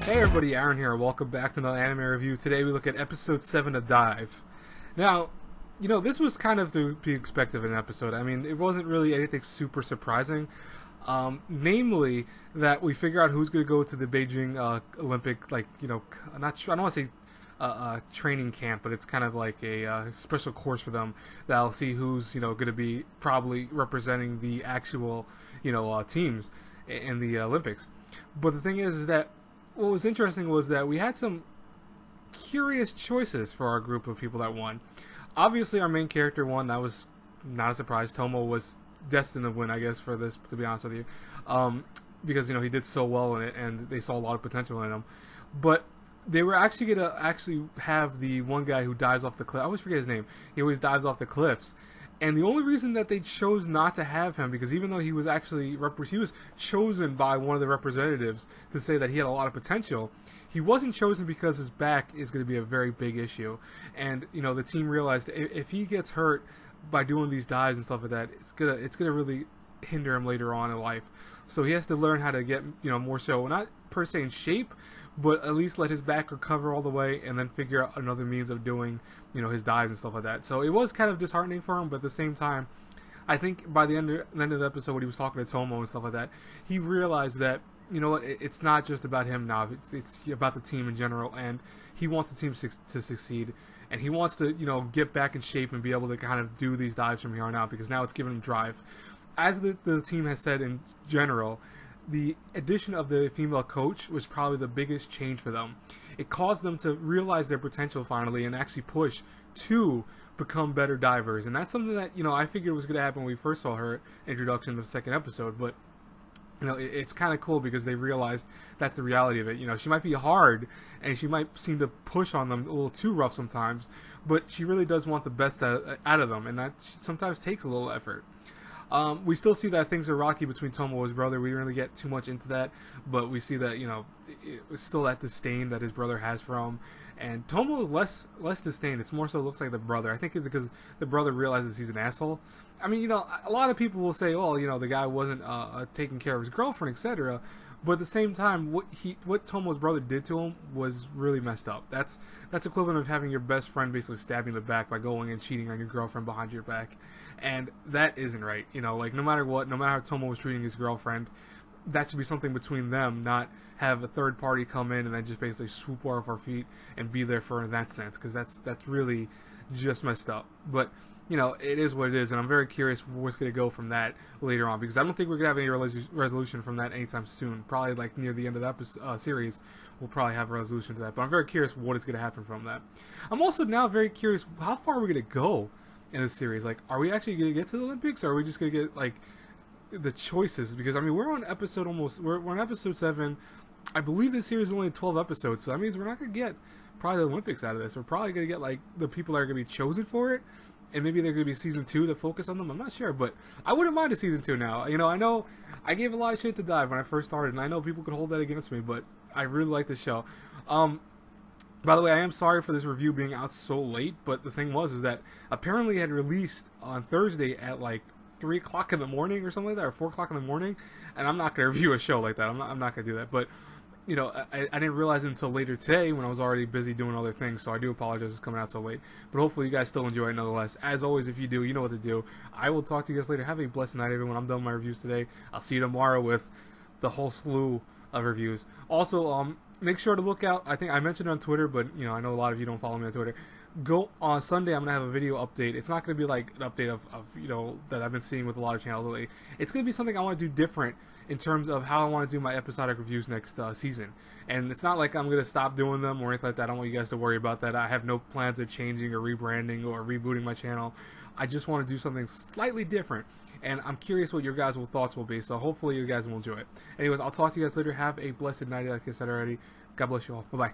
Hey everybody, Aaron here. Welcome back to another anime review. Today we look at episode 7 of Dive. Now, this was kind of to be expected of an episode. I mean, it wasn't really anything super surprising. Namely, that we figure out who's going to go to the Beijing Olympic, I'm not sure, I don't want to say training camp, but it's kind of like a special course for them that'll see who's, going to be probably representing the actual, teams in the Olympics. But the thing is that what was interesting was that we had some curious choices for our group of people that won. Obviously, our main character won. That was not a surprise. Tomo was destined to win, I guess, for this, to be honest with you. Because, he did so well in it, and they saw a lot of potential in him. But they were actually going to have the one guy who dives off the cliff. I always forget his name. He always dives off the cliffs. And the only reason that they chose not to have him, because even though he was actually he was chosen by one of the representatives to say that he had a lot of potential, he wasn't chosen because his back is going to be a very big issue. And the team realized if he gets hurt by doing these dives and stuff like that, it's gonna really hinder him later on in life. So he has to learn how to get more so not per se in shape, but at least let his back recover all the way, and then figure out another means of doing, his dives and stuff like that. So it was kind of disheartening for him, but at the same time, I think by the end of the episode, when he was talking to Tomo and stuff like that, he realized that, it's not just about him now. It's about the team in general, and he wants the team to succeed, and he wants to, get back in shape and be able to kind of do these dives from here on out, because now it's giving him drive. As the team has said in general, the addition of the female coach was probably the biggest change for them. It caused them to realize their potential finally and actually push to become better divers. And that's something that, I figured was going to happen when we first saw her introduction in the second episode. But, it's kind of cool because they realized that's the reality of it. She might be hard and she might seem to push on them a little too rough sometimes, but she really does want the best out of them, and that sometimes takes a little effort. We still see that things are rocky between Tomo and his brother. We didn't really get too much into that, but we see that, it was still that disdain that his brother has for him. And Tomo is less disdain. It's more so looks like the brother. I think it's because the brother realizes he's an asshole. I mean, a lot of people will say, oh, the guy wasn't taking care of his girlfriend, etc. But at the same time, what Tomo's brother did to him was really messed up. That's equivalent of having your best friend basically stab you in the back by going and cheating on your girlfriend behind your back. And that isn't right. Like no matter what, no matter how Tomo was treating his girlfriend, that should be something between them, not have a third party come in and then just basically swoop off our feet and be there for in that sense, because that's really just messed up. But it is what it is, and I'm very curious what's going to go from that later on, because I don't think we're going to have any resolution from that anytime soon. Probably like near the end of the series, we'll probably have a resolution to that. But I'm very curious what is going to happen from that. I'm also now very curious how far are we going to go in this series. Like, are we actually going to get to the Olympics, or are we just going to get like the choices? Because I mean, we're on episode 7. I believe this series is only 12 episodes, so that means we're not going to get probably the Olympics out of this. We're probably going to get like the people that are going to be chosen for it, and maybe there's going to be season 2 to focus on them. I'm not sure, but I wouldn't mind a season 2 now. I know I gave a lot of shit to Dive when I first started, and I know people could hold that against me, but I really like this show. By the way, I am sorry for this review being out so late, but the thing is that apparently it had released on Thursday at like 3 o'clock in the morning or something like that, or 4 o'clock in the morning, and I'm not going to review a show like that. I'm not going to do that, but I didn't realize it until later today when I was already busy doing other things, so I do apologize it's coming out so late. But hopefully you guys still enjoy it nonetheless. As always, if you do, you know what to do. I will talk to you guys later. Have a blessed night, everyone. I'm done with my reviews today. I'll see you tomorrow with the whole slew of reviews. Also, make sure to look out. I think I mentioned it on Twitter, but I know a lot of you don't follow me on Twitter. Go on Sunday. I'm gonna have a video update. It's not gonna be like an update of that I've been seeing with a lot of channels lately. It's gonna be something I want to do different in terms of how I want to do my episodic reviews next season. And it's not like I'm gonna stop doing them or anything like that. I don't want you guys to worry about that. I have no plans of changing or rebranding or rebooting my channel. I just want to do something slightly different, and I'm curious what your guys' thoughts will be. So hopefully you guys will enjoy it. Anyways, I'll talk to you guys later. Have a blessed night, like I said already. God bless you all. Bye bye.